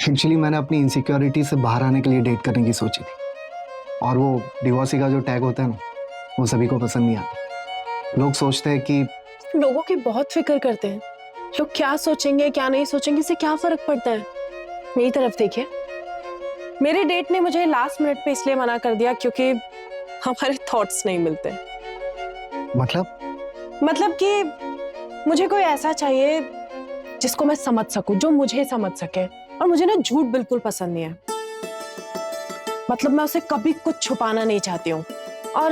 Actually मैंने अपनी insecurity से बाहर आने के लिए डेट करने की सोची थी, और वो डिवोर्सी का जो टैग होता है ना, वो सभी को पसंद नहीं आता। लोग सोचते हैं कि लोगों की बहुत फिक्र करते हैं। लोग क्या सोचेंगे क्या नहीं सोचेंगे, इससे क्या फर्क पड़ता है। मेरी तरफ देखिए, मेरे डेट ने मुझे लास्ट मिनट पे इसलिए मना कर दिया क्योंकि हमारे थॉट्स नहीं मिलते। मतलब कि मुझे कोई ऐसा चाहिए जिसको मैं समझ सकूं, जो मुझे समझ सके। और मुझे ना झूठ बिल्कुल पसंद नहीं है। मतलब मैं उसे कभी कुछ छुपाना नहीं चाहती हूँ। और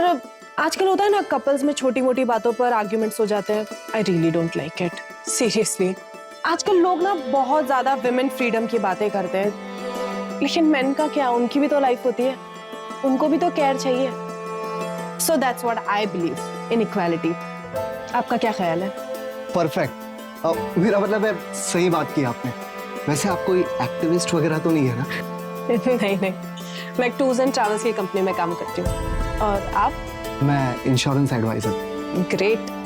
आजकल होता है ना, कपल्स में छोटी मोटी बातों पर आर्ग्यूमेंट्स हो जाते हैं। I really don't like it, seriously. आजकल लोग ना बहुत ज्यादा विमेन फ्रीडम की बातें करते हैं, लेकिन मेन का क्या, उनकी भी तो लाइफ होती है, उनको भी तो केयर चाहिए। So that's what I believe in equality. आपका क्या ख्याल है? परफेक्ट। मेरा मतलब है, सही बात की आपने। वैसे आप कोई एक्टिविस्ट वगैरह तो नहीं है ना? नहीं नहीं, मैं टूर्स एंड ट्रैवल्स की कंपनी में काम करती हूँ। और आप? मैं insurance adviser. Great.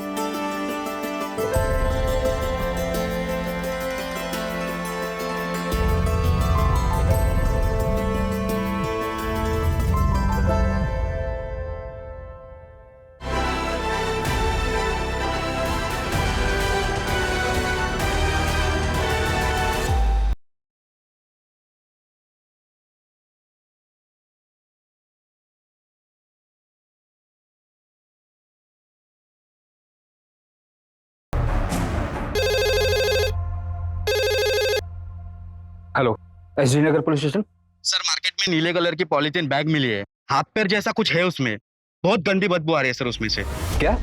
Hello, SD Nagar police station. Sir, market में नीले कलर की पॉलीथीन बैग मिली है। हाथ पैर जैसा कुछ है उसमें। बहुत गंदी बदबू आ रही है सर उसमें से। क्या?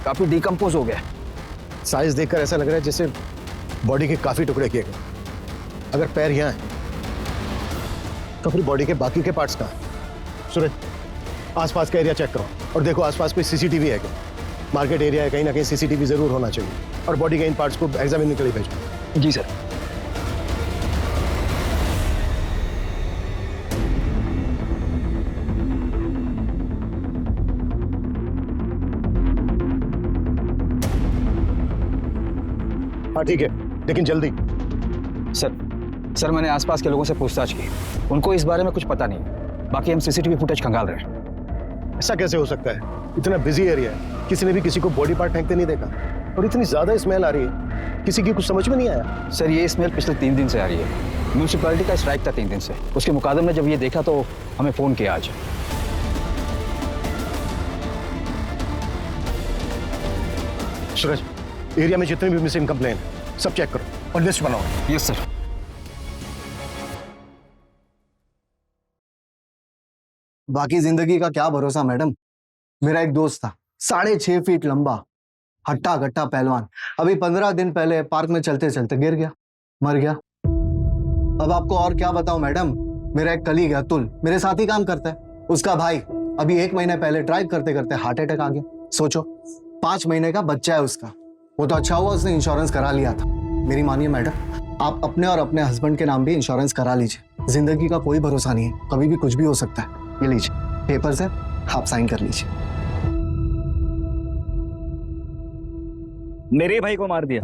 काफी डिकम्पोज हो गया। साइज देखकर ऐसा लग रहा है जैसे बॉडी के काफी टुकड़े किए गए। अगर पैर यहाँ है तो फिर बॉडी के बाकी के पार्ट्स कहाँ हैं? सूरज, आसपास का एरिया चेक करो और देखो आसपास कोई सीसीटीवी है क्या। मार्केट एरिया है, कहीं ना कहीं सीसीटीवी जरूर होना चाहिए। और बॉडी के इन पार्ट्स को एग्जामिन के लिए भेजो। जी सर। हाँ ठीक है, लेकिन जल्दी। सर मैंने आसपास के लोगों से पूछताछ की, उनको इस बारे में कुछ पता नहीं। बाकी हम सीसीटीवी फुटेज खंगाल रहे हैं। ऐसा कैसे हो सकता है? इतना बिजी एरिया है, किसी ने भी किसी को बॉडी पार्ट फेंकते नहीं देखा। और इतनी ज्यादा स्मेल आ रही है, किसी की कुछ समझ में नहीं आया। सर ये स्मेल पिछले 3 दिन से आ रही है। म्यूनसिपैलिटी का स्ट्राइक था 3 दिन से। उसके मुकादम में जब ये देखा तो हमें फोन किया आज। सूरज, एरिया में जितने भी मिसिंग कंप्लेन सब चेक करो और लिस्ट बनाओ। Yes sir. बाकी जिंदगी का क्या भरोसा मैडम। मेरा एक दोस्त था, 6.5 फीट लंबा, हट्टा कट्टा पहलवान। अभी 15 दिन पहले पार्क में चलते चलते गिर गया, मर गया। अब आपको और क्या बताऊं मैडम। मेरा एक कलीग है अतुल, मेरे साथ ही काम करता है। उसका भाई अभी 1 महीने पहले ड्राइव करते करते हार्ट अटैक आ गया। सोचो, 5 महीने का बच्चा है उसका। वो तो अच्छा हुआ उसने इंश्योरेंस करा लिया था। मेरी मानिए मैडम, आप अपने और अपने हस्बैंड के नाम भी इंश्योरेंस करा लीजिए। जिंदगी का कोई भरोसा नहीं है, कभी भी कुछ भी हो सकता है। ये लीजिए पेपर्स है, आप साइन कर लीजिए। मेरे भाई को मार दिया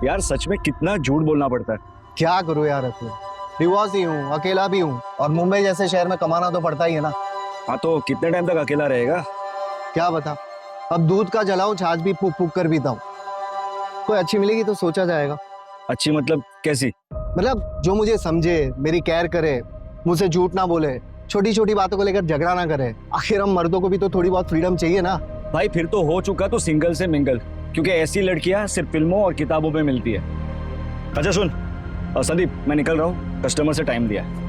यार। सच में कितना झूठ बोलना पड़ता है। क्या करूं यार अतुल, डिवोर्स ही हूँ, अकेला भी हूँ, और मुंबई जैसे शहर में कमाना तो पड़ता ही है ना। हाँ तो कितने टाइम तक अकेला रहेगा? क्या बता, अब दूध का जलाऊं, छाछ भी फूक फूक कर पीता हूँ। कोई अच्छी मिलेगी तो सोचा जाएगा। अच्छी मतलब कैसी? मतलब जो मुझे समझे, मेरी केयर करे, मुझसे झूठ ना बोले, छोटी छोटी बातों को लेकर झगड़ा ना करे। आखिर हम मर्दों को भी तो थोड़ी बहुत फ्रीडम चाहिए ना। भाई फिर तो हो चुका तो सिंगल से मिंगल, क्योंकि ऐसी लड़कियां सिर्फ फिल्मों और किताबों में मिलती है। अच्छा सुन, संदीप मैं निकल रहा हूँ, कस्टमर से टाइम दिया है।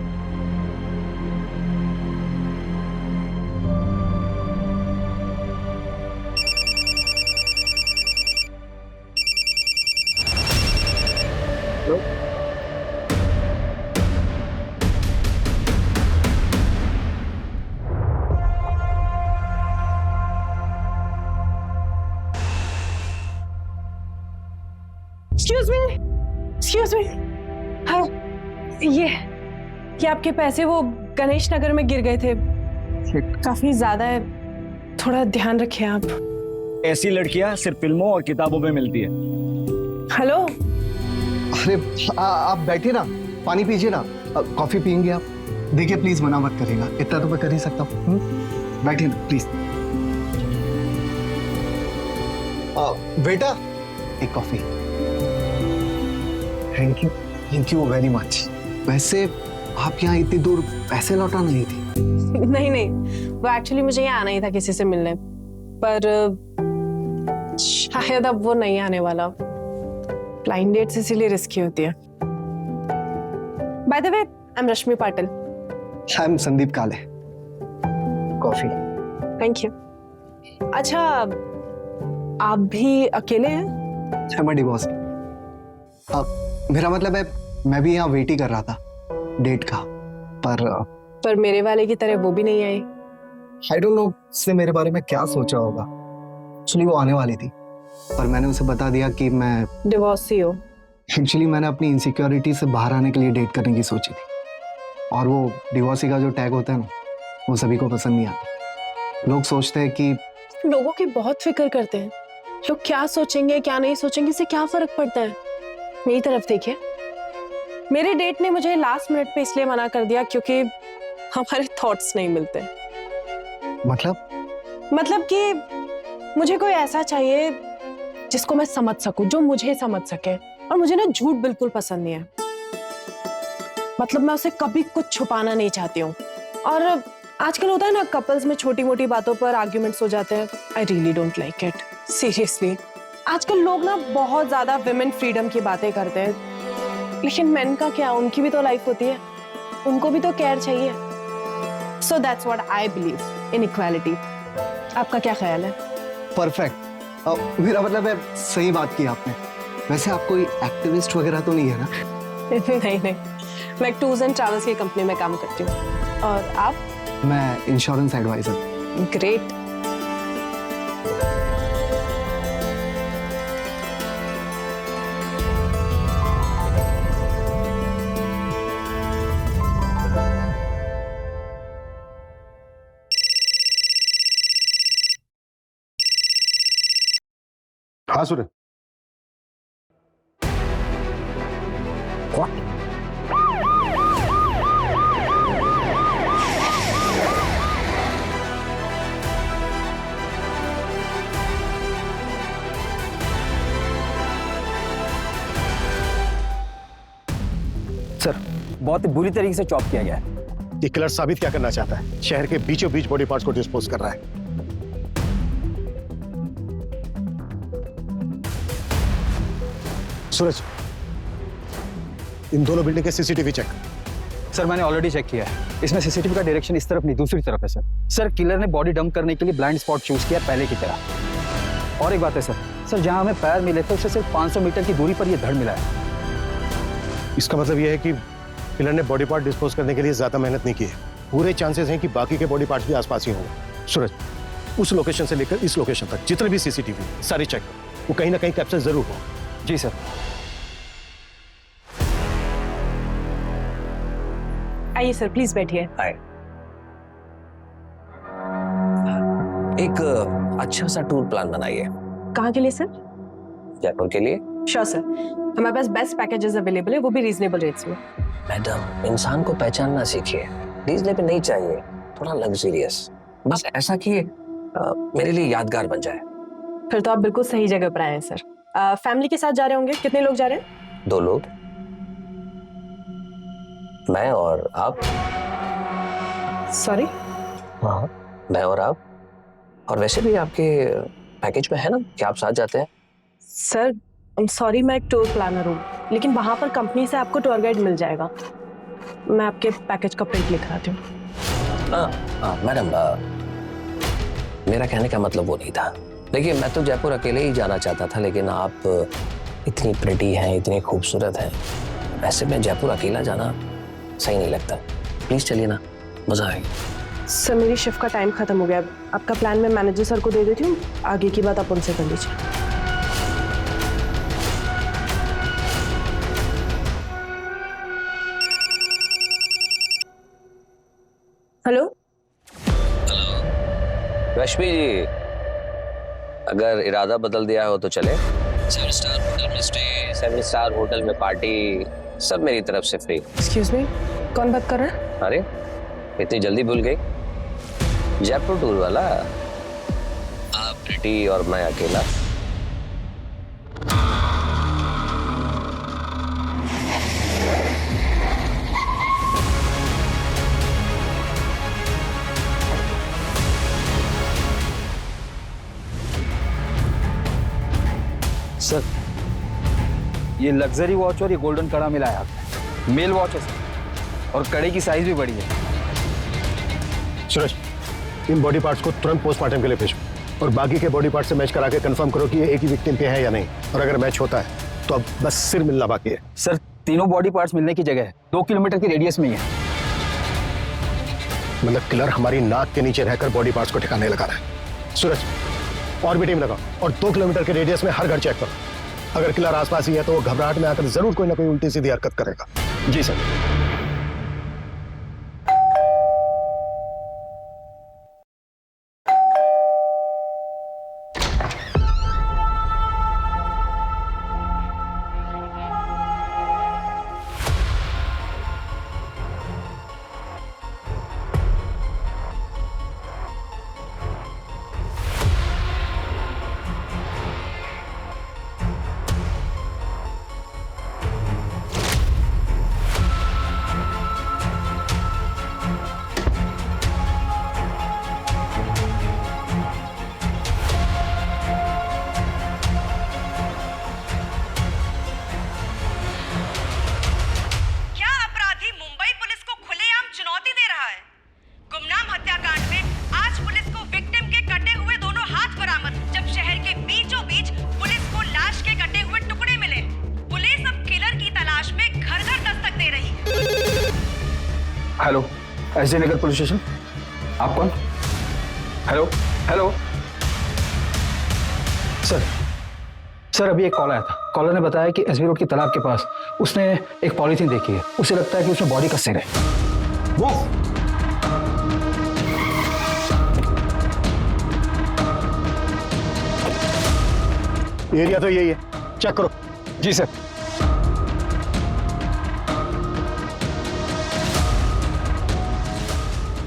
एक्सक्यूज मी, हाँ, ये आपके पैसे वो गणेश नगर में गिर गए थे, काफी ज्यादा है, थोड़ा ध्यान रखिए आप। ऐसी लड़कियां सिर्फ फिल्मों और किताबों में मिलती है। हेलो, अरे आप बैठिए ना, पानी पीजिए ना, कॉफी पियेंगे आप? देखिए प्लीज मना मत करिएगा, इतना तो मैं कर ही सकता हूँ। बैठिए ना प्लीज। बेटा एक coffee. Thank you very much. वैसे आप यहाँ इतनी दूर पैसे लौटा नहीं थी? नहीं नहीं, वो एक्चुअली मुझे यहाँ आना ही था किसी से मिलने, पर शायद अब वो नहीं आने वाला। ब्लाइंड डेट्स इसीलिए रिस्की होती है। By the way, I am Rashmi Patil. I am Sandeep काले। कॉफी। Thank you. अच्छा, आप भी अकेले हैं? मैं डिवोर्स। मेरा मतलब है मैं भी यहाँ वेट ही कर रहा था डेट का, पर मेरे वाले की तरह वो भी नहीं आई। आई डोंट नो उसने मेरे बारे में क्या सोचा होगा। एक्चुअली वो आने वाली थी, पर मैंने उसे बता दिया कि मैं डिवोर्स ही हो। एक्चुअली मैंने अपनी इनसिक्योरिटी से बाहर आने के लिए डेट करने की सोची थी, और वो डिवोर्सी का जो टैग होता है ना, वो सभी को पसंद नहीं आता। लोग सोचते हैं कि लोगों की बहुत फिक्र करते हैं, लोग क्या सोचेंगे क्या नहीं सोचेंगे, इससे क्या फर्क पड़ता है। मेरी तरफ देखिए, मेरे डेट ने मुझे लास्ट मिनट पे इसलिए मना कर दिया क्योंकि हमारे थॉट्स नहीं मिलते। मतलब कि मुझे कोई ऐसा चाहिए जिसको मैं समझ सकूं, जो मुझे समझ सके, और मुझे ना झूठ बिल्कुल पसंद नहीं है। मतलब मैं उसे कभी कुछ छुपाना नहीं चाहती हूँ। और आजकल होता है ना, कपल्स में छोटी मोटी बातों पर आर्ग्यूमेंट्स हो जाते हैं। I really don't like it, seriously. आजकल लोग ना बहुत ज्यादा विमेन फ्रीडम की बातें करते हैं, लेकिन मेन का क्या, उनकी भी तो लाइफ होती है, उनको भी तो केयर चाहिए। So that's what I believe in equality. आपका क्या ख्याल है? परफेक्ट। मेरा मतलब है सही बात की आपने। वैसे आप कोई एक्टिविस्ट वगैरह तो नहीं है ना? नहीं नहीं, मैं टूर्स एंड ट्रैवल्स की कंपनी में काम करती हूँ। और आप? मैं इंश्योरेंस एडवाइजर। ग्रेट। हाँ सूरज। सर बहुत ही बुरी तरीके से चॉप किया गया है। ये किलर साबित क्या करना चाहता है? शहर के बीचों बीच बॉडी पार्ट्स को डिस्पोज कर रहा है। सूरज, इन दोनों बिल्डिंग के सीसीटीवी चेक। सर मैंने ऑलरेडी चेक किया है, इसमें सीसीटीवी का डायरेक्शन इस तरफ नहीं दूसरी तरफ है सर। सर किलर ने बॉडी डंप करने के लिए ब्लाइंड स्पॉट चूज किया पहले की तरह। और एक बात है सर जहां हमें पैर मिले थे उससे सिर्फ 500 मीटर की दूरी पर यह धड़ मिला है। इसका मतलब यह है कि किलर ने बॉडी पार्ट डिस्पोज करने के लिए ज्यादा मेहनत नहीं की है। पूरे चांसेस हैं कि बाकी के बॉडी पार्ट्स भी आसपास ही होंगे। सूरज, उस लोकेशन से लेकर इस लोकेशन तक जितने भी सीसीटीवी सारे चेक, वो कहीं ना कहीं कैप्चर जरूर हो। जी सर। आइए सर, प्लीज बैठिए। हाय। एक अच्छा सा टूर प्लान बनाइए। कहाँ के लिए सर? जयपुर के लिए। श्योर सर, हमारे पास बेस्ट पैकेजेस अवेलेबल है, वो भी रीजनेबल रेट्स में। मैडम, इंसान को पहचानना सीखिए। रीजनेबल नहीं चाहिए, थोड़ा लग्जरियस, बस ऐसा कि मेरे लिए यादगार बन जाए। फिर तो आप बिल्कुल सही जगह पर आए हैं सर। फैमिली के साथ जा रहे होंगे? कितने लोग जा रहे हैं? 2 लोग, मैं और आप। सॉरी? हाँ, मैं और आप। और वैसे भी आपके पैकेज में है ना कि आप साथ जाते हैं। सर सॉरी, मैं एक टूर प्लानर हूँ, लेकिन वहां पर कंपनी से आपको टूर गाइड मिल जाएगा। मैं आपके पैकेज का प्रिंट लिख आती हूँ। मैडम, मेरा कहने का मतलब वो नहीं था। देखिए, मैं तो जयपुर अकेले ही जाना चाहता था, लेकिन आप इतनी प्रिटी हैं, इतनी खूबसूरत हैं, ऐसे में जयपुर अकेला जाना सही नहीं लगता। प्लीज चलिए ना, मजा आएगा। सर मेरी शिफ्ट का टाइम खत्म हो गया। आपका प्लान मैं मैनेजर सर को दे देती हूँ, आगे की बात आप उनसे कर लीजिए। हेलो रश्मि जी, अगर इरादा बदल दिया हो तो चले। 7 स्टार होटल में स्टे, 7 स्टार होटल में पार्टी, सब मेरी तरफ से फ्री। एक्सक्यूज मी, कौन बात कर रहा है? अरे इतनी जल्दी भूल गई? जयपुर टूर वाला, आप प्रिटी और मैं अकेला। सर ये लग्जरी वॉच और ये गोल्डन कड़ा मिला है आपने। मेल वॉच है सर, और कड़े की साइज भी बड़ी है। सूरज, इन बॉडी पार्ट्स को तुरंत पोस्टमार्टम के लिए भेजो और बाकी के बॉडी पार्ट से मैच करा के कंफर्म करो कि ये एक ही विक्टिम के हैं या नहीं, और अगर मैच होता है तो अब बस सिर मिलना बाकी है। सर तीनों बॉडी पार्ट्स मिलने की जगह है 2 किलोमीटर की रेडियस में ही है। मतलब किलर हमारी नाक के नीचे रहकर बॉडी पार्ट्स को ठिकाने लगा रहा है। सूरज, और भी टीम लगाओ और 2 किलोमीटर के रेडियस में हर घर चेक करो। अगर किलर आसपास ही है तो वो घबराहट में आकर जरूर कोई ना कोई उल्टी सीधी हरकत करेगा। जी sir. Hello, SD Nagar police station. आप कौन? हेलो हेलो सर अभी एक कॉल आया था। कॉलर ने बताया कि एसबी रोड की तालाब के पास उसने एक पॉलीथीन देखी है। उसे लगता है कि उसमें बॉडी का सिर है। वो एरिया तो यही है, चेक करो। जी सर।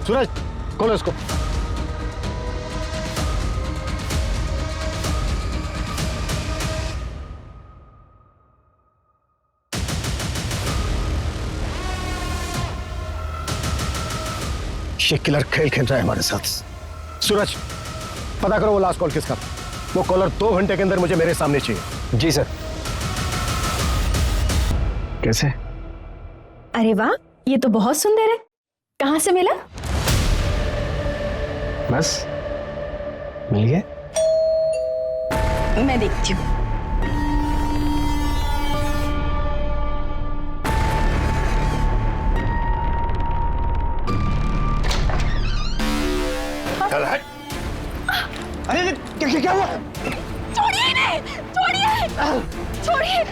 सूरज, खोलो इसको। ये किलर खेल खेल रहा है हमारे साथ। सूरज, पता करो वो लास्ट कॉल किसका। वो कॉलर 2 घंटे के अंदर मुझे मेरे सामने चाहिए। जी सर। कैसे? अरे वाह, ये तो बहुत सुंदर है। कहाँ से मिला? बस मिल गया। मैं देखती हूँ। अरे क्या हुआ? छोड़िए इन्हें! छोड़िए! छोड़िए!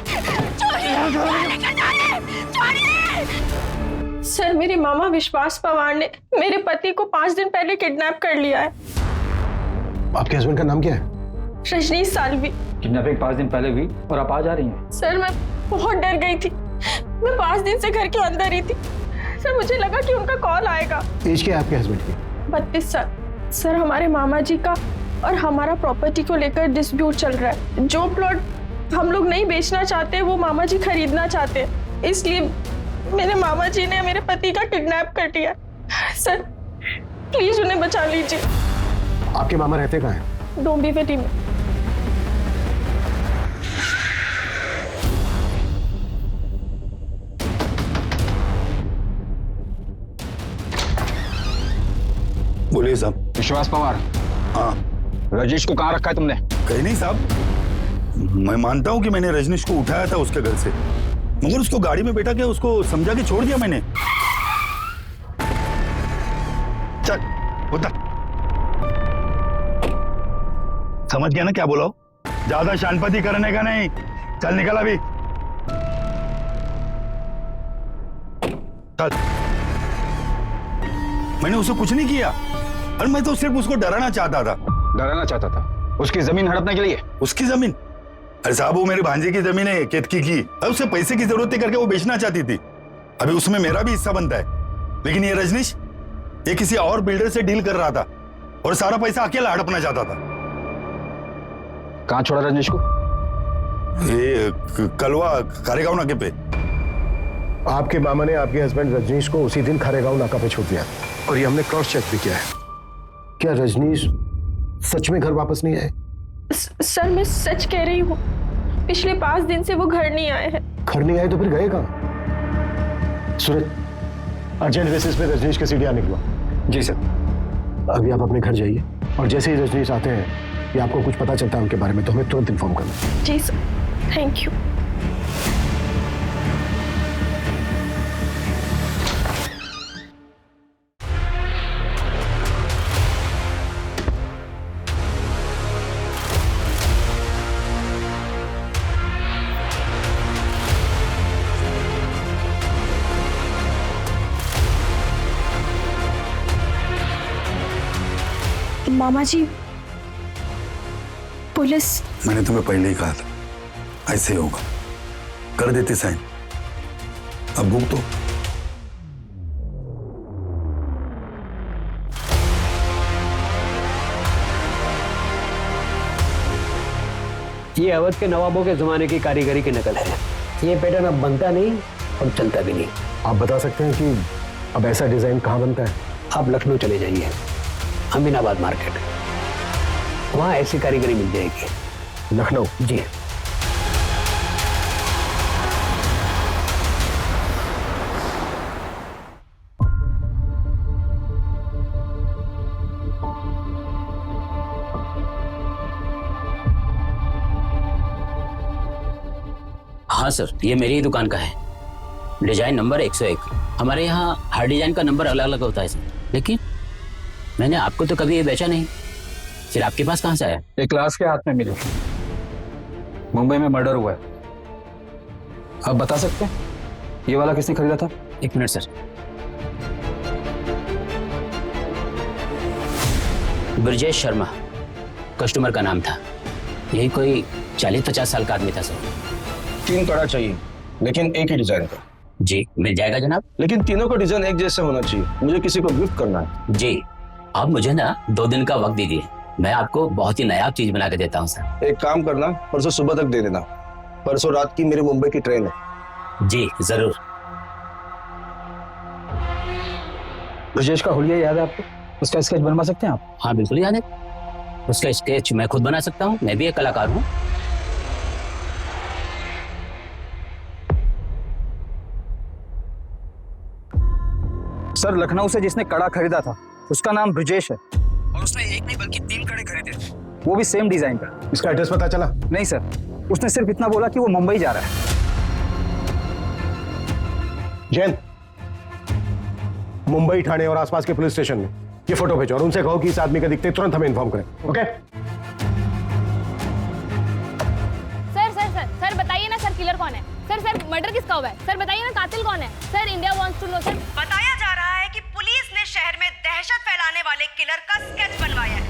छोड़िए! सर मेरे मामा विश्वास पवार ने मेरे पति को 5 दिन पहले किडनैप कर लिया है। आपके हस्बैंड का नाम क्या है? रजनीश सालवी। किडनैपिंग 5 दिन पहले हुई और आप आज आ रही हैं। सर मैं बहुत डर गई थी। मैं 5 दिन से घर के अंदर ही थी। सर मुझे लगा कि उनका कॉल आएगा। एज क्या है आपके हस्बैंड की? 32 साल। सर हमारे मामा जी का और हमारा प्रॉपर्टी को लेकर डिस्प्यूट चल रहा है। जो प्लॉट हम लोग नहीं बेचना चाहते वो मामा जी खरीदना चाहते हैं, इसलिए मेरे मामा जी ने मेरे पति का किडनैप कर लिया। सर प्लीज उन्हें बचा लीजिए। आपके मामा रहते कहाँ हैं? डोंबिवली में। विश्वास पवार, हाँ रजनीश को कहाँ रखा है तुमने? कहीं नहीं साहब, मैं मानता हूं कि मैंने रजनीश को उठाया था उसके घर से, मगर उसको गाड़ी में बैठा के उसको समझा के छोड़ दिया मैंने। चल उतर। समझ गया ना क्या बोला? ज्यादा शानपति करने का नहीं। चल निकल अभी, चल। मैंने उसे कुछ नहीं किया, और मैं तो सिर्फ उसको डराना चाहता था। डराना चाहता था? उसकी जमीन हड़पने के लिए? उसकी जमीन? अरे साहब, वो मेरे भांजे की जमीन है, केतकी की। अब उसे पैसे की जरूरत थी करके वो बेचना चाहती थी। अभी उसमें मेरा भी हिस्सा बनता है। लेकिन ये रजनीश, ये किसी और बिल्डर से डील कर रहा था और सारा पैसा अकेला हड़पना चाहता था। कहाँ छोड़ा रजनीश को? ये कलवा खारेगांव नाके पे। आपके मामा ने आपके हस्बैंड रजनीश को उसी दिन खारेगांव नाका पे छोड़ दिया, और ये हमने क्रॉस चेक भी किया है। क्या रजनीश सच में घर वापस नहीं आए? सर मैं सच कह रही हूँ, पिछले 5 दिन से वो घर नहीं आए हैं। घर नहीं आए तो फिर गए कहाँ? सूरज, अर्जेंट बेसिस पे रजनीश के सीढ़ियाँ निकलवा। जी सर। अभी आप अपने घर जाइए, और जैसे ही रजनीश आते हैं या आपको कुछ पता चलता है उनके बारे में तो हमें तुरंत इन्फॉर्म करना। जी सर, थैंक यू। मामा जी, पुलिस। मैंने तुम्हें पहले ही कहा था ऐसे होगा, कर देते साइन। अब भुगतो। ये अवध के नवाबों के जमाने की कारीगरी की नकल है। ये पैटर्न अब बनता नहीं और चलता भी नहीं। आप बता सकते हैं कि अब ऐसा डिजाइन कहाँ बनता है? आप लखनऊ चले जाइए, अमीनाबाद मार्केट, वहां ऐसी कारीगरी मिल जाएगी। लखनऊ? जी। हाँ सर, ये मेरी ही दुकान का है। Design number 101। हमारे यहाँ हर डिजाइन का नंबर अलग अलग होता है सर, लेकिन मैंने आपको तो कभी ये बेचा नहीं, फिर आपके पास कहाँ से आया? एक क्लास के हाथ में मिली, मुंबई में मर्डर हुआ है। आप बता सकते हैं ये वाला किसने खरीदा था? 1 minute sir. Brajesh Sharma customer का नाम था। यही कोई 40-50 साल का आदमी था सर। 3 कड़ा चाहिए, लेकिन एक ही डिजाइन का। जी मिल जाएगा जनाब। लेकिन तीनों का डिजाइन एक जैसा होना चाहिए, मुझे किसी को गिफ्ट करना है। जी, आप मुझे ना 2 दिन का वक्त दीजिए, मैं आपको बहुत ही नायाब चीज बना के देता हूँ सर। एक काम करना, परसों सुबह तक दे देना। परसों रात की मेरे मुंबई की ट्रेन है। जी जरूर। ब्रजेश का हुलिया याद है आपको? उसका स्केच बनवा सकते हैं आप? हाँ बिल्कुल याद है, उसका स्केच मैं खुद बना सकता हूँ, मैं भी एक कलाकार हूँ। सर, लखनऊ से जिसने कड़ा खरीदा था उसका नाम ब्रजेश है, और उसने एक नहीं बल्कि 3 कड़े खरीदे थे, वो भी सेम डिजाइन का। इसका एड्रेस पता चला? नहीं सर, उसने सिर्फ इतना बोला कि वो मुंबई जा रहा है। जैन, मुंबई, ठाणे और आसपास के पुलिस स्टेशन में ये फोटो भेजो और उनसे कहो कि इस आदमी का दिखते तुरंत हमें इन्फॉर्म करें। ओके? सर बताइए ना सर, किलर कौन है? सर मर्डर किसका हुआ है? सर बताइए ना, कातिल कौन है? Sir India wants to know. Sir बताया जा रहा है कि पुलिस ने शहर में दहशत फैलाने वाले किलर का स्केच बनवाया है,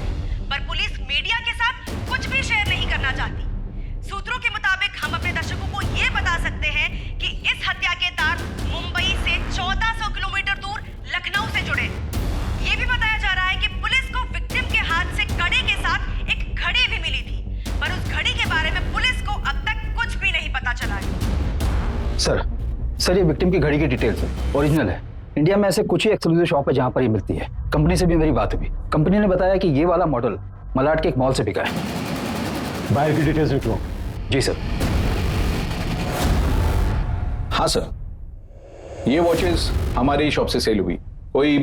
पर पुलिस मीडिया के साथ कुछ भी शेयर नहीं करना चाहती। सूत्रों के मुताबिक हम अपने दर्शकों को ये बता सकते हैं कि इस हत्या के तार मुंबई से 1400 किलोमीटर दूर लखनऊ से जुड़े। ये भी बताया जा रहा है कि पुलिस को विक्टिम के हाथ से कड़े के साथ एक घड़ी भी मिली थी, पर उस घड़ी के बारे में पुलिस को अब तक कुछ भी नहीं पता चला है। सर ये विक्टिम की घड़ी की डिटेल्स है, ओरिजिनल है। इंडिया में ऐसे कुछ ही एक्सक्लूसिव शॉप है जहां पर ये मिलती है। कंपनी से भी मेरी बात हुई, कंपनी ने बताया कि ये वाला मॉडल मलाड के एक मॉल से बिका है। बायर की डिटेल्स लिख लो। जी सर। हाँ सर, ये वॉचेस हमारी शॉप से सेल हुई, कोई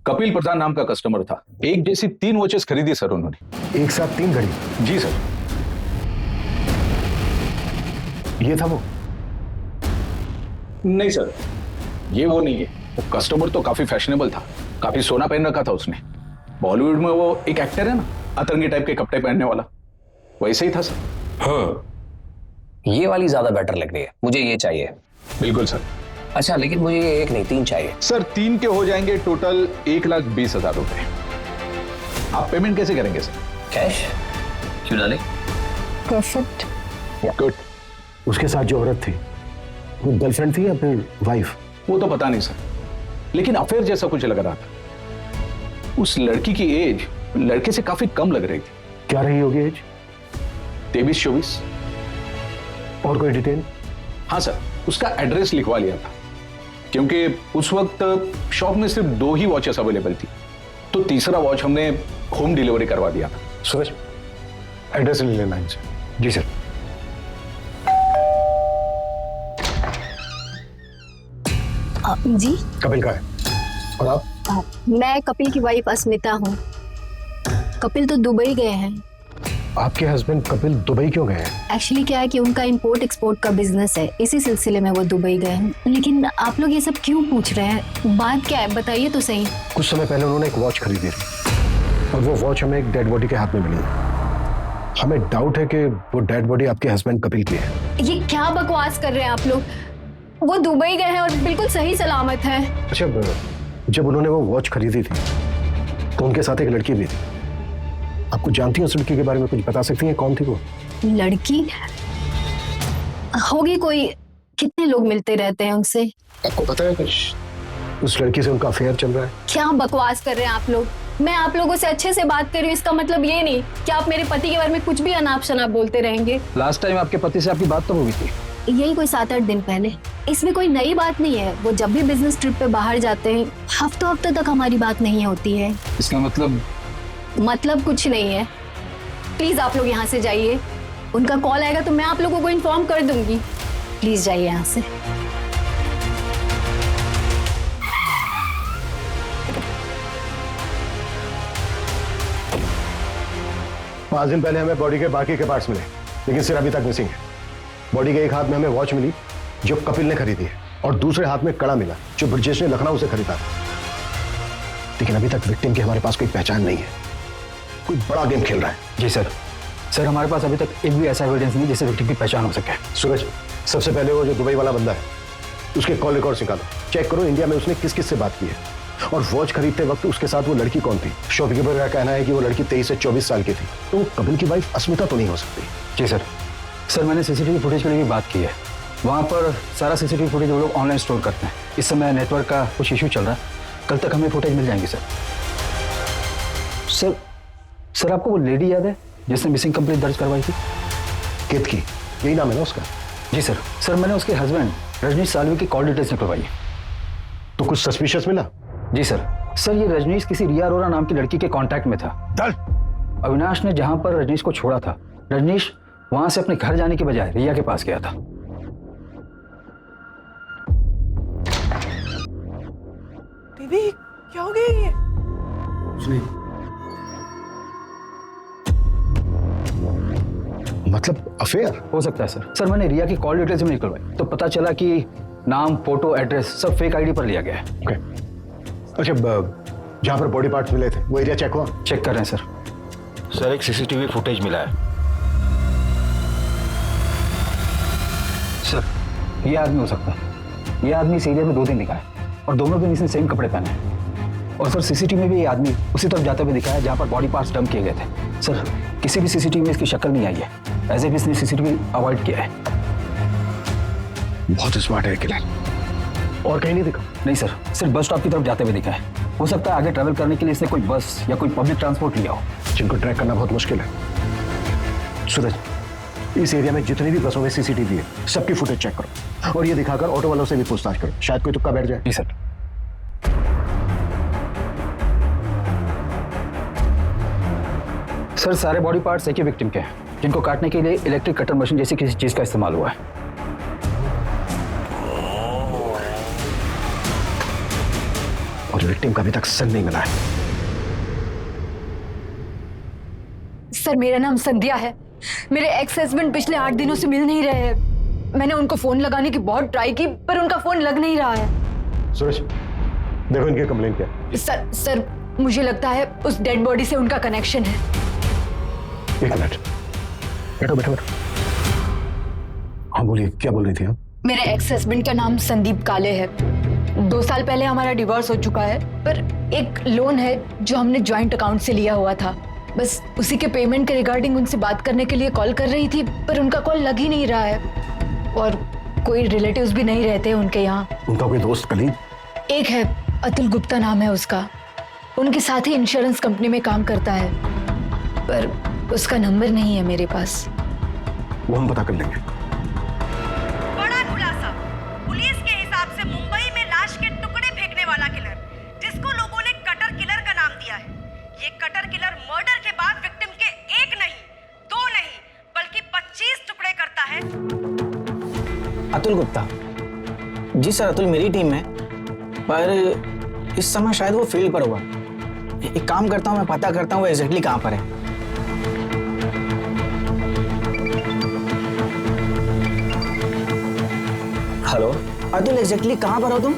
कपिल प्रधान नाम का कस्टमर था। एक जैसी 3 वॉचेस खरीदी सर उन्होंने। एक साथ 3 घड़ी? जी सर। ये था वो? नहीं सर, ये वो नहीं है। वो कस्टमर तो काफी फैशनेबल था, काफी सोना पहन रखा था उसने। बॉलीवुड में वो एक एक्टर है ना, अतरंगी टाइप के कपड़े पहनने वाला, वैसे ही था सर। हाँ, ये वाली ज्यादा बेटर लग रही है, मुझे ये चाहिए। बिल्कुल सर। अच्छा, लेकिन मुझे ये 1 नहीं 3 चाहिए। सर 3 के हो जाएंगे टोटल 1,20,000 रुपए। आप पेमेंट कैसे करेंगे सर? कैश? क्यों डाले? परफेक्ट। गुड। उसके साथ जो औरत थी वो गर्लफ्रेंड थी या फिर वाइफ? वो तो पता नहीं सर, लेकिन अफेयर जैसा कुछ लग रहा था। उस लड़की की एज लड़के से काफी कम लग रही थी। क्या रही होगी एज? 23-24। और कोई डिटेल? हाँ सर, उसका एड्रेस लिखवा लिया था, क्योंकि उस वक्त शॉप में सिर्फ 2 ही वॉचेस अवेलेबल थी, तो तीसरा वॉच हमने होम डिलीवरी करवा दिया था। सूरज, एड्रेस ले लेना इनसे। जी सर। जी कपिल का है। और आप? मैं कपिल की वाइफ अस्मिता हूँ। कपिल तो दुबई गए हैं। आपके हस्बैंड कपिल दुबई क्यों गए हैं? एक्चुअली क्या है कि उनका इंपोर्ट एक्सपोर्ट का बिजनेस है, इसी सिलसिले में वो दुबई गए हैं। लेकिन आप लोग ये सब क्यों पूछ रहे हैं? बात क्या है, बताइए तो सही। कुछ समय पहले उन्होंने एक वॉच खरीदी थी और वो वॉच हमें एक डेड बॉडी के हाथ में मिली। हमें डाउट है कि वो डेड बॉडी आपके हस्बैंड कपिल की है। ये क्या बकवास कर रहे हैं आप लोग? वो दुबई गए हैं और बिल्कुल सही सलामत है। अच्छा, जब उन्होंने वो वॉच खरीदी थी तो उनके साथ एक लड़की भी थी। आपको जानती हैं उस लड़की के बारे में? कुछ बता सकती हैं कौन थी वो? लड़की होगी कोई, कितने लोग मिलते रहते हैं उनसे। आपको पता है कुछ? उस लड़की से उनका अफेयर चल रहा है। क्या बकवास कर रहे हैं आप लोग? मैं आप लोगों से अच्छे से बात कर रही हूँ, इसका मतलब ये नहीं कि आप मेरे पति के बारे में कुछ भी अनाप शनाप बोलते रहेंगे। लास्ट टाइम आपके पति से आपकी बात तो हुई थी? यही कोई 7-8 दिन पहले। इसमें कोई नई बात नहीं है। वो जब भी बिजनेस ट्रिप पे बाहर जाते हैं, हफ्तों तक हमारी बात नहीं होती है। इसका मतलब कुछ नहीं है। प्लीज आप लोग यहाँ से जाइए। उनका कॉल आएगा तो मैं आप लोगों को इन्फॉर्म कर दूंगी। प्लीज जाइए यहाँ से। 5 दिन पहले हमें बॉडी के बाकी के पार्ट्स मिले, लेकिन सिर अभी तक मिसिंग है। बॉडी के एक हाथ में हमें वॉच मिली जो कपिल ने खरीदी है, और दूसरे हाथ में कड़ा मिला जो ब्रजेश ने लखनऊ से खरीदा था। लेकिन अभी तक विक्टिम की हमारे पास कोई पहचान नहीं है। कोई बड़ा गेम खेल रहा है। जी सर। सर हमारे पास अभी तक एक भी ऐसा एविडेंस नहीं जिससे विक्टिम की पहचान हो सके। सूरज, सबसे पहले वो जो दुबई वाला बंदा है उसके कॉल रिकॉर्ड्स निकालो, चेक करो इंडिया में उसने किस किस से बात की है, और वॉच खरीदते वक्त उसके साथ वो लड़की कौन थी। शॉपकीपर का कहना है कि वो लड़की 23 से 24 साल की थी, तो वो कपिल की वाइफ अस्मिता तो नहीं हो सकती। जी सर। सर मैंने सीसीटीवी फुटेज के लिए भी बात की है। वहाँ पर सारा सीसीटीवी फुटेज वो लोग ऑनलाइन स्टोर करते हैं। इस समय नेटवर्क का कुछ इशू चल रहा है, कल तक हमें फुटेज मिल जाएंगे सर। सर आपको वो लेडी याद है जिसने मिसिंग कंप्लेंट दर्ज करवाई थी? कित की? यही नाम है ना उसका? जी सर। सर मैंने उसके हस्बैंड रजनीश सालवी की कॉल डिटेल्स निकलवाई। तो कुछ सस्पिशियस मिला? जी सर। सर ये रजनीश किसी रिया अरोरा नाम की लड़की के कांटेक्ट में था। अविनाश ने जहां पर रजनीश को छोड़ा था, रजनीश वहां से अपने घर जाने के बजाय रिया के पास गया था। दीदी क्या हो गया ये? मतलब अफेयर हो सकता है सर। सर मैंने रिया की कॉल डिटेल्स में निकलवाई तो पता चला कि नाम, फोटो, एड्रेस सब फेक आईडी पर लिया गया है। ओके। अच्छा, जहां पर बॉडी पार्ट्स मिले थे वो एरिया चेक हुआ? चेक कर रहे हैं सर। सर एक सीसीटीवी फुटेज मिला है। सर ये आदमी हो सकता है। ये आदमी इस एरिया में 2 दिन दिखा है और दोनों दिन इसने सेम कपड़े पहने हैं। और सर सीसीटीवी में भी ये आदमी उसी तरफ जाते हुए दिखा है जहां पर बॉडी पार्ट्स डंप किए गए थे। सर किसी भी सीसीटीवी में इसकी शक्ल नहीं आई है, एज इफ इसने सीसीटीवी अवॉइड किया है। बहुत स्मार्ट है किलर। और कहीं नहीं दिखा? नहीं सर, सिर्फ बस स्टॉप की तरफ जाते हुए दिखा है। हो सकता है आगे ट्रैवल करने के लिए इसने कोई बस या कोई पब्लिक ट्रांसपोर्ट लिया हो, जिनको ट्रैक करना बहुत मुश्किल है। सूरज, इस एरिया में जितनी भी बसों में सीसीटीवी है सबकी फुटेज चेक करो, और ये दिखाकर ऑटो वालों से भी पूछताछ करो, शायद कोई तुक्का बैठ जाए। जी सर। सर सारे बॉडी पार्ट्स एक ही विक्टिम के हैं, जिनको काटने के लिए इलेक्ट्रिक कटर मशीन जैसी किसी चीज का इस्तेमाल हुआ है। और विक्टिम का अभी तक सन नहीं मिला है। सर मेरा नाम संध्या है। मेरे एक्स हस्बैंड पिछले 8 दिनों से मिल नहीं रहे हैं। मैंने उनको फोन लगाने की बहुत ट्राई की पर उनका फोन लग नहीं रहा है। सूरज देखो इनकी कंप्लेंट क्या है। सर मुझे लगता है उस डेड बॉडी से उनका कनेक्शन है। एक मिनट, बैठो बैठो बैठो। हाँ बोलिए, क्या बोल रही थी आप? मेरे एक्स हस्बैंड का नाम संदीप काले है। 2 साल पहले हमारा डिवोर्स हो चुका है, पर एक लोन है जो हमने ज्वाइंट अकाउंट से लिया हुआ था। बस उसी के पेमेंट के रिगार्डिंग उनसे बात करने के लिए कॉल कर रही थी, पर उनका कॉल लग ही नहीं रहा है और कोई रिलेटिव्स भी नहीं रहते उनके यहाँ। उनका कोई दोस्त कलीग? एक है, अतुल गुप्ता नाम है उसका। उनके साथ ही इंश्योरेंस कंपनी में काम करता है, पर उसका नंबर नहीं है मेरे पास। वो हम पता कर लेंगे। बड़ा खुलासा। पुलिस के हिसाब से मुंबई में लाश के टुकड़े फेंकने वाला किलर, जिसको लोगों ने कटर किलर का नाम दिया है, ये कटर किलर मर्डर के बाद विक्टिम के 1 नहीं 2 नहीं बल्कि 25 टुकड़े करता है। अतुल गुप्ता जी सर, अतुल मेरी टीम में, पर इस समय शायद वो फील्ड पर होगा। एक काम करता हूँ, मैं पता करता हूँ वो एग्जैक्टली कहाँ पर है। हेलो अतुल, एग्जैक्टली कहाँ पर हो तुम?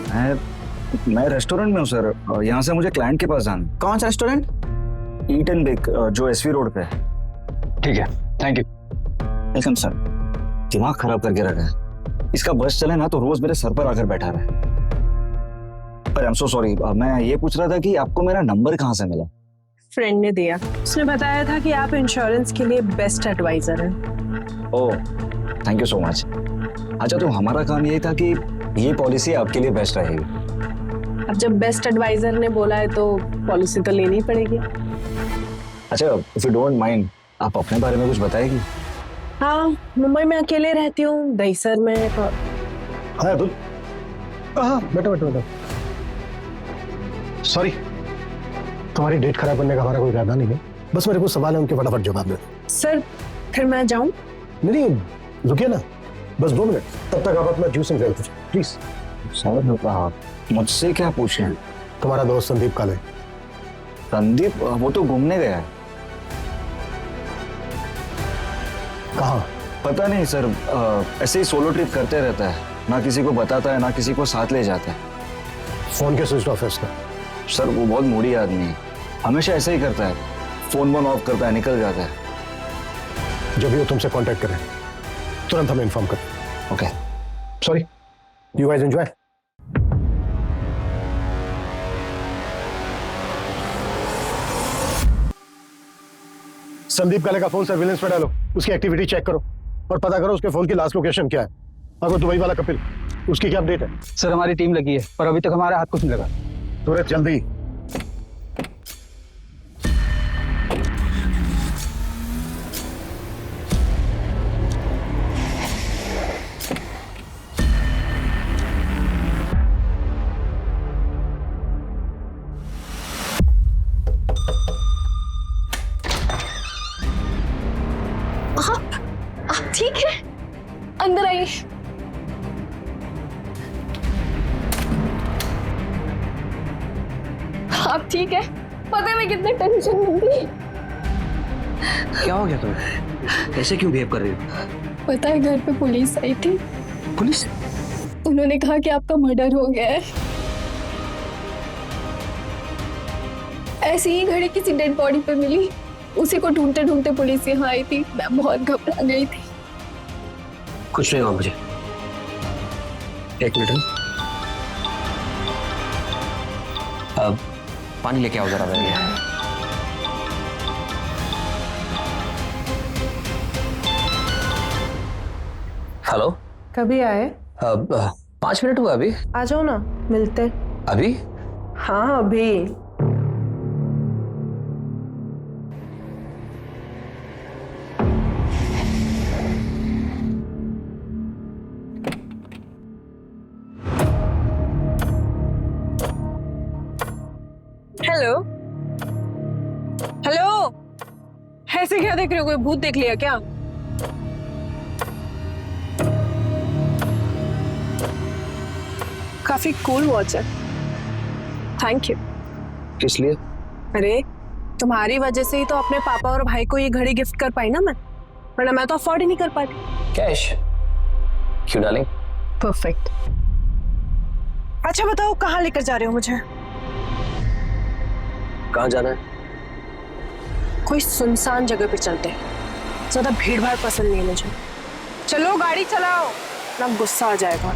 मैं रेस्टोरेंट में हूँ सर। यहाँ से मुझे क्लाइंट के पास जाना। कौन सा रेस्टोरेंट? ईट एंड बेक, जो एसवी रोड पे है। ठीक है, थैंक यू। Welcome sir. दिमाग खराब करके रखा है। इसका बस चले ना तो रोज मेरे सर पर आकर बैठा रहे। पर आई एम सो सॉरी, मैं ये पूछ रहा था कि आपको मेरा नंबर कहाँ से मिला? फ्रेंड ने दिया। उसने बताया था कि आप इंश्योरेंस के लिए बेस्ट एडवाइजर हैं। ओह, थैंक यू सो मच। अच्छा, तो हमारा काम यही था कि ये पॉलिसी आपके लिए बेस्ट रहेगी। अब जब बेस्ट एडवाइजर ने बोला है तो पॉलिसी तो लेनी ही पड़ेगी। अच्छा, इफ यू डोंट माइंड, आप अपने बारे में कुछ बताएगी? हाँ, मुंबई में अकेले रहती हूँ, दहीसर में। हाँ अतुल, हाँ बैठो बैठो बैठो। सॉरी, तुम्हारी डेट खराब करने का हमारा कोई इरादा नहीं है। बस मेरे को सवाल है, उनके फटाफट जवाब दो। सर फिर मैं जाऊं? नहीं, रुकिए ना, बस 2 मिनट। तब तक आप अपना जूस एंजॉय कीजिए प्लीज। सर मुझसे क्या पूछे? तुम्हारा दोस्त संदीप काले। संदीप? वो तो घूमने गया है। कहाँ? पता नहीं सर, ऐसे ही सोलो ट्रिप करते रहता है, ना किसी को बताता है ना किसी को साथ ले जाता है। फोन के स्विच ऑफ है उसका। सर वो बहुत मूडी आदमी है, हमेशा ऐसे ही करता है, फोन ऑफ करता है, निकल जाता है। जब भी वो तुमसे कांटेक्ट करें तुरंत हमें इन्फॉर्म कर। Okay, sorry, you guys enjoy. Sandeep काले का फोन सर्विलेंस पे डालो, उसकी एक्टिविटी चेक करो और पता करो उसके फोन की लास्ट लोकेशन क्या है। अगर दुबई वाला कपिल, उसकी क्या अपडेट है? सर हमारी टीम लगी है पर अभी तक हमारे हाथ कुछ नहीं लगा। सूरज जल्दी। आप ठीक है? अंदर आइए। आप ठीक है? पता है मैं कितने टेंशन में थी। क्या हो गया तुम्हें? ऐसे क्यों बिहेव कर रही हो? पता है घर पे पुलिस आई थी। पुलिस? उन्होंने कहा कि आपका मर्डर हो गया है। ऐसी ही घड़ी किसी डेड बॉडी पे मिली, उसी को ढूंढते ढूंढते पुलिस यहाँ आई थी। मैं बहुत घबरा गई थी। कुछ नहीं हुआ मुझे। एक मिनट, अब पानी लेके आओ जरा मेरे लिए। हेलो, कभी आए? अब 5 मिनट हुआ अभी। आ जाओ ना, मिलते। अभी? हाँ अभी। हेलो हेलो, ऐसे क्या देख रहे हो? कोई भूत देख लिया क्या? काफी कूल वॉच है। Thank you. किस लिए? अरे तुम्हारी वजह से ही तो अपने पापा और भाई को ये घड़ी गिफ्ट कर पाई ना मैं, वरना मैं तो अफोर्ड ही नहीं कर पाती। कैश क्यों डालें? परफेक्ट। अच्छा बताओ कहाँ लेकर जा रहे हो मुझे? कहाँ जाना है? कोई सुनसान जगह पे चलते हैं, ज्यादा भीड़ भाड़ पसंद नहीं है मुझे। चलो गाड़ी चलाओ, ना गुस्सा आ जाएगा।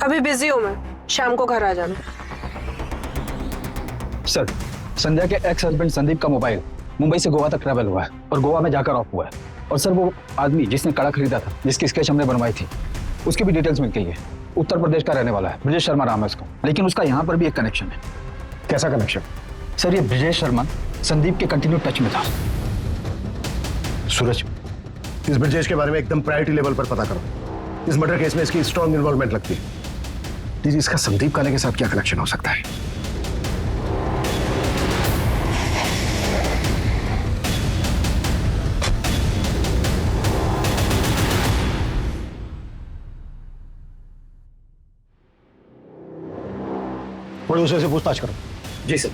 अभी बिजी हूं मैं, शाम को घर आ जाना। सर, संध्या के एक्स हस्बैंड संदीप का मोबाइल मुंबई से गोवा तक ट्रैवल हुआ है और गोवा में जाकर ऑफ हुआ है। और सर वो आदमी जिसने कड़ा खरीदा था, जिसकी स्केच हमने बनवाई थी, उसकी भी डिटेल्स मिल गई है। उत्तर प्रदेश का रहने वाला है, ब्रिजेश शर्मा नाम है उसका। लेकिन उसका यहाँ पर भी एक कनेक्शन है। कैसा कनेक्शन? सर ये ब्रिजेश शर्मा संदीप के कंटिन्यू टच में था। सूरज, इस ब्रिजेश के बारे में एकदम प्रायोरिटी लेवल पर पता करो। इस मर्डर केस में इसकी स्ट्रॉन्ग इन्वॉल्वमेंट लगती है। जी, इसका संदीप काले के साथ क्या कनेक्शन हो सकता है? प्रोड्यूसर से पूछताछ करो। जी सर।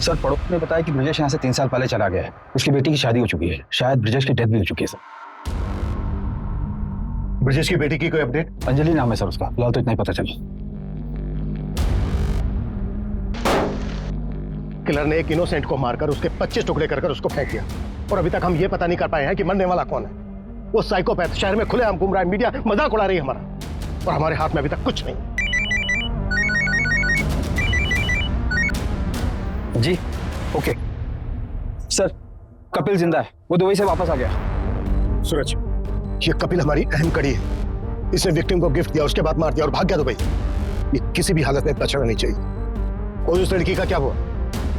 सर पड़ोस ने बताया कि ब्रिजेश यहाँ से 3 साल पहले चला गया है। उसकी बेटी की शादी हो चुकी है, शायद ब्रिजेश की डेथ भी हो चुकी है। सर ब्रिजेश की बेटी की कोई अपडेट? अंजलि नाम है सर उसका, फिलहाल तो इतना ही पता चला। किलर ने एक इनोसेंट को मारकर उसके 25 टुकड़े कर उसको फेंक दिया और अभी तक हम ये पता नहीं कर पाए हैं कि मरने वाला कौन है। वो साइकोपैथ शहर में खुलेआम घूम रहा है, मीडिया मजाक उड़ा रही है हमारा, और हमारे हाथ में अभी तक कुछ नहीं। जी ओके सर, कपिल जिंदा है, वो दुबई से वापस आ गया। सूरज, ये कपिल हमारी अहम कड़ी है। इसने विक्टिम को गिफ्ट दिया, उसके बाद मार दिया और भाग गया दुबई। ये किसी भी हालत में बचना नहीं चाहिए। और उस लड़की का क्या हुआ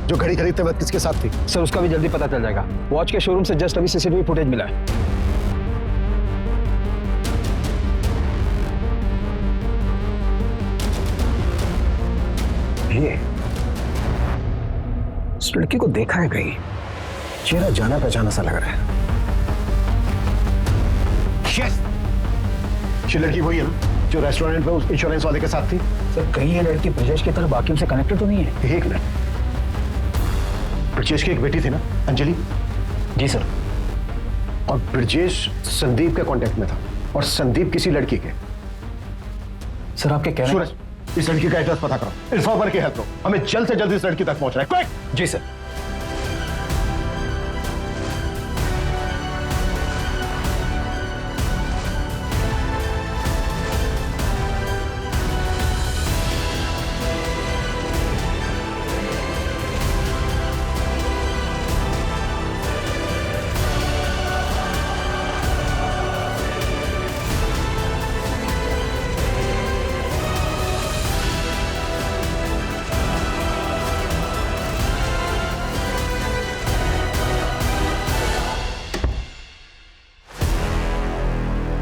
जो घड़ी खरीदते वक्त किसके साथ थी? सर उसका भी जल्दी पता चल जाएगा। वॉच के शोरूम से जस्ट अभी सीसीटीवी फुटेज मिला है। ये इस लड़की को देखा है कहीं, चेहरा जाना पहचाना सा लग रहा है। यस, ये लड़की वही है ना जो रेस्टोरेंट में उस इंश्योरेंस वाले के साथ थी? सर कहीं ये लड़की ब्रिजेश की तरह बाकियों से कनेक्टेड तो नहीं है? एक मिनट, ब्रिजेश की एक बेटी थी ना, अंजलि? जी सर। और ब्रिजेश संदीप के कांटेक्ट में था और संदीप किसी लड़की के। सर आपके कहने सूरज, इस लड़की का एड्रेस पता करो, इन्फॉर्मर की हेल्प लो, हमें जल्द से जल्द इस लड़की तक पहुंचना है। क्विक! जी सर।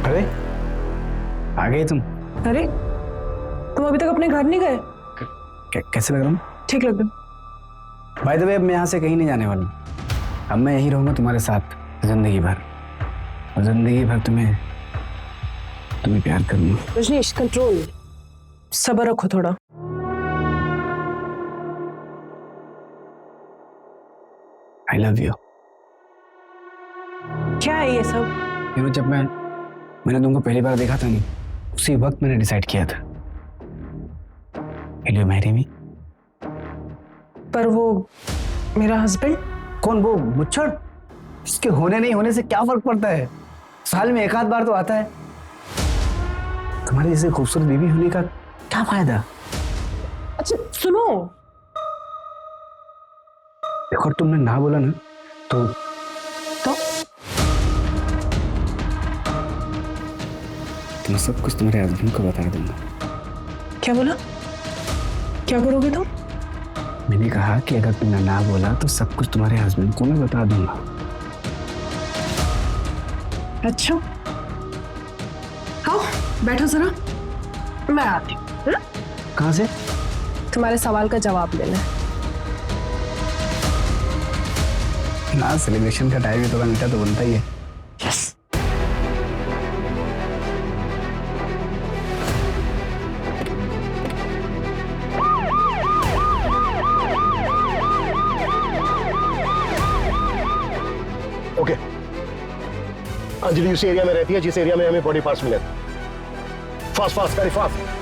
अरे आ गए तुम? अरे तुम अभी तक अपने घर नहीं गए? कैसे लग रहा हूँ? ठीक लग रहा। बाय द वे, अब मैं यहाँ से कहीं नहीं जाने वाला हूँ। अब मैं यहीं रहूंगा तुम्हारे साथ जिंदगी भर, और जिंदगी भर तुम्हें प्यार करूंगा। रजनीश कंट्रोल, सब्र रखो थोड़ा। I love you. क्या है ये सब? जब मैंने तुमको पहली बार देखा था नहीं, उसी वक्त मैंने डिसाइड किया था, Will you marry me? पर वो मेरा हस्बैंड? कौन? वो मुच्छड़? उसके होने नहीं होने से क्या फर्क पड़ता है? साल में एक आध बार तो आता है। तुम्हारी जैसे खूबसूरत बीवी होने का क्या फायदा? अच्छा सुनो, देखो तुमने ना बोला ना तो मैं सब कुछ तुम्हारे हस्बैंड को बता दूंगा। क्या बोला? क्या करोगे तुम? मैंने कहा कि अगर तुमने ना बोला तो सब कुछ तुम्हारे हस्बैंड को मैं बता दूंगा। अच्छा, आओ बैठो जरा, मैं आती हूँ। कहाँ से? तुम्हारे सवाल का जवाब लेना है। ना सेलिब्रेशन का टाइम है, थोड़ा मीठा तो बनता ही है। यस। ओके, अंजलि उसी एरिया में रहती है जिस एरिया में हमें बॉडी पार्ट्स मिले। Fast fast, very fast.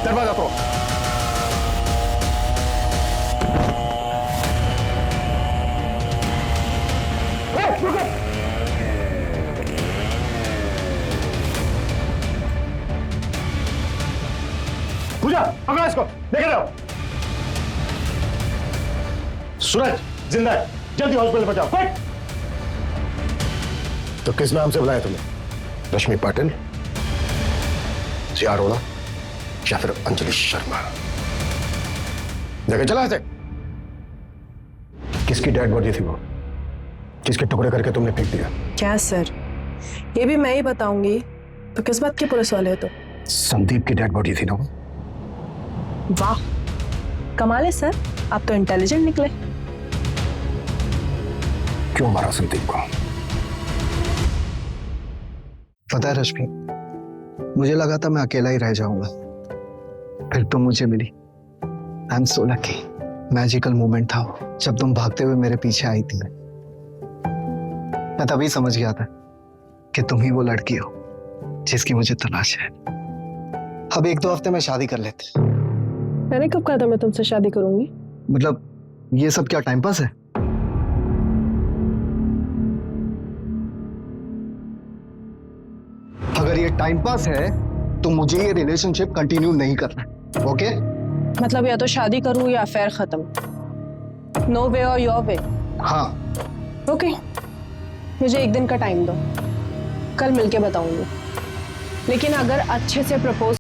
दरवाजा तोड़ो। पूजा, पकड़ो इसको, लेके जाओ। सूरज जिंदा है, जल्दी हॉस्पिटल पहुंचाओ। क्विक। तो किस नाम से बुलाया तुमने? रश्मि पाटिल, जिया अरोड़ा या फिर अंजलि शर्मा? देखे चला ऐसे। किसकी डेड बॉडी थी वो, किसके टुकड़े करके तुमने फेंक दिया? क्या सर, ये भी मैं ही बताऊंगी तो किस बात की पुलिस वाले हो? तो संदीप की डेड बॉडी थी ना वो। वाह, कमाल है सर, आप तो इंटेलिजेंट निकले। क्यों मारा संदीप को? पता है रश्मि, मुझे लगा था मैं अकेला ही रह जाऊंगा, फिर तुम मुझे मिली। I am so lucky. Magical moment था वो, जब तुम भागते हुए मेरे पीछे आई थी। मैं तभी समझ गया था कि तुम ही वो लड़की हो जिसकी मुझे तलाश है। अब 1-2 हफ्ते में शादी कर लेते। मैंने कब कहा था मैं तुमसे शादी करूंगी? मतलब ये सब क्या टाइम पास है? अगर ये टाइम पास है तो मुझे ये रिलेशनशिप कंटिन्यू नहीं करना, ओके? मतलब या तो शादी करूं या अफेयर खत्म। नो वे और योर वे। हाँ। ओके, मुझे 1 दिन का टाइम दो, कल मिलके बताऊंगी। लेकिन अगर अच्छे से प्रपोज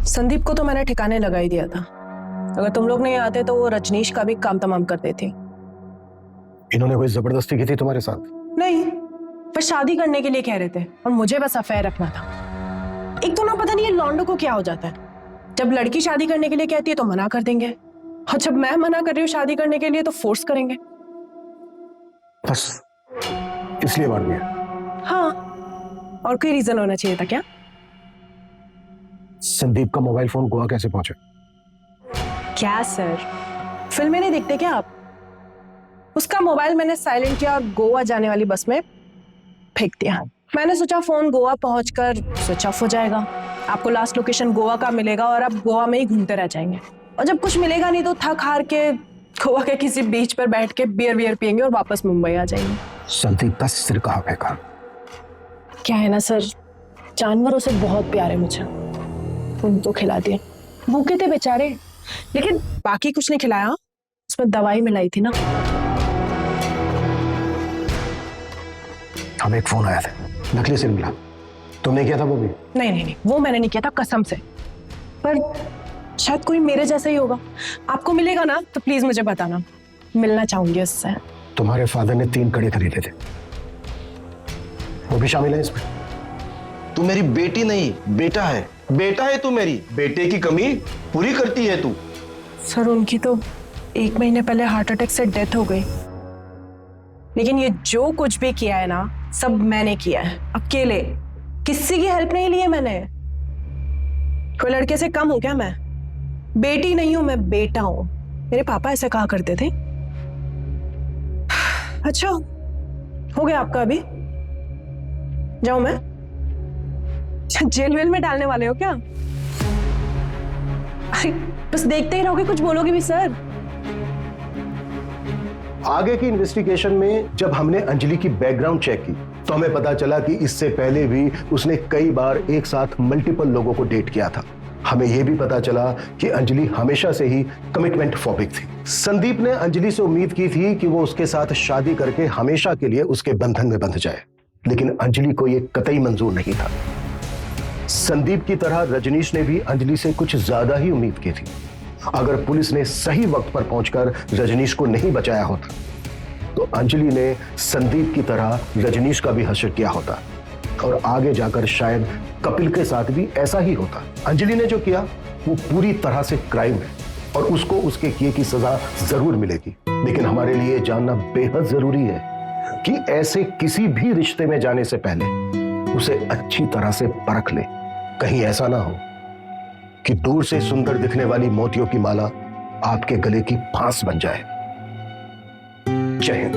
संदीप को तो मैंने ठिकाने लगा ही दिया था। अगर तुम लोग नहीं आते तो वो रजनीश का भी काम तमाम कर देते। इन्होंने कोई जबरदस्ती की थी तुम्हारे साथ? नहीं, पर शादी करने के लिए कह रहे थे और मुझे बस अफेयर रखना था। एक तो ना पता नहीं ये लॉन्डो को क्या हो जाता है, जब लड़की शादी करने के लिए कहती है तो मना कर देंगे, और जब मैं मना कर रही हूँ शादी करने के लिए तो फोर्स करेंगे। बस इसलिए मार दिया? हाँ, और कोई रीजन होना चाहिए था क्या? संदीप का मोबाइल फोन गोवा कैसे पहुंचा? क्या सर, फिल्में नहीं देखते क्या आप? उसका मोबाइल मैंने साइलेंट किया और गोवा जाने वाली बस में फेंक दिया। मैंने सोचा फोन गोवा पहुंचकर स्विच ऑफ हो जाएगा, आपको लास्ट लोकेशन गोवा का मिलेगा और आप गोवा में ही घूमते रह जाएंगे, और जब कुछ मिलेगा नहीं तो थक हार के गोवा के किसी बीच पर बैठ के बियर पियेंगे और वापस मुंबई आ जाएंगे। संदीप का सिर कहाँ फेंका? क्या है ना सर, जानवरों से बहुत प्यार है मुझे, उनको खिला दिया। भूखे थे बेचारे, लेकिन बाकी कुछ नहीं खिलाया, उसमें दवाई मिलाई थी ना। हमें एक फोन आया था, नकली सिर मिला। तुमने किया था वो भी? नहीं, वो मैंने नहीं किया था कसम से, पर शायद कोई मेरे जैसा ही होगा। आपको मिलेगा ना तो प्लीज मुझे बताना, मिलना चाहूंगी उससे। तुम्हारे फादर ने 3 कड़े खरीदे थे, वो भी शामिल है इसमें? तू मेरी बेटी नहीं, बेटा है। बेटा है तू मेरी, बेटे की कमी पूरी करती है तू। सर उनकी तो 1 महीने पहले हार्ट अटैक से डेथ हो गई, लेकिन ये जो कुछ भी किया है ना सब मैंने किया है, अकेले, किसी की हेल्प नहीं ली है मैंने। कोई लड़के से कम हूं क्या मैं? बेटी नहीं हूं मैं, बेटा हूं। मेरे पापा ऐसा कहा करते थे। अच्छा हो गया आपका अभी? जाऊं मैं? जेल वेल में डालने वाले हो क्या? अरे बस देखते ही रहोगे, कुछ बोलोगे भी सर? आगे की इन्वेस्टिगेशन में जब हमने अंजलि की बैकग्राउंड चेक की तो हमें पता चला कि इससे पहले भी उसने कई बार एक साथ मल्टीपल लोगों को डेट किया था। हमें यह भी पता चला कि अंजलि हमेशा से ही कमिटमेंट फोबिक थी। संदीप ने अंजलि से उम्मीद की थी कि वो उसके साथ शादी करके हमेशा के लिए उसके बंधन में बंध जाए, लेकिन अंजलि को यह कतई मंजूर नहीं था। संदीप की तरह रजनीश ने भी अंजलि से कुछ ज्यादा ही उम्मीद की थी। अगर पुलिस ने सही वक्त पर पहुंचकर रजनीश को नहीं बचाया होता तो अंजलि ने संदीप की तरह रजनीश का भी हश्र किया होता, और आगे जाकर शायद कपिल के साथ भी ऐसा ही होता। अंजलि ने जो किया वो पूरी तरह से क्राइम है और उसको उसके किए की सजा जरूर मिलेगी, लेकिन हमारे लिए जानना बेहद जरूरी है कि ऐसे किसी भी रिश्ते में जाने से पहले उसे अच्छी तरह से परख ले। कहीं ऐसा ना हो कि दूर से सुंदर दिखने वाली मोतियों की माला आपके गले की फांस बन जाए। जय हिंद।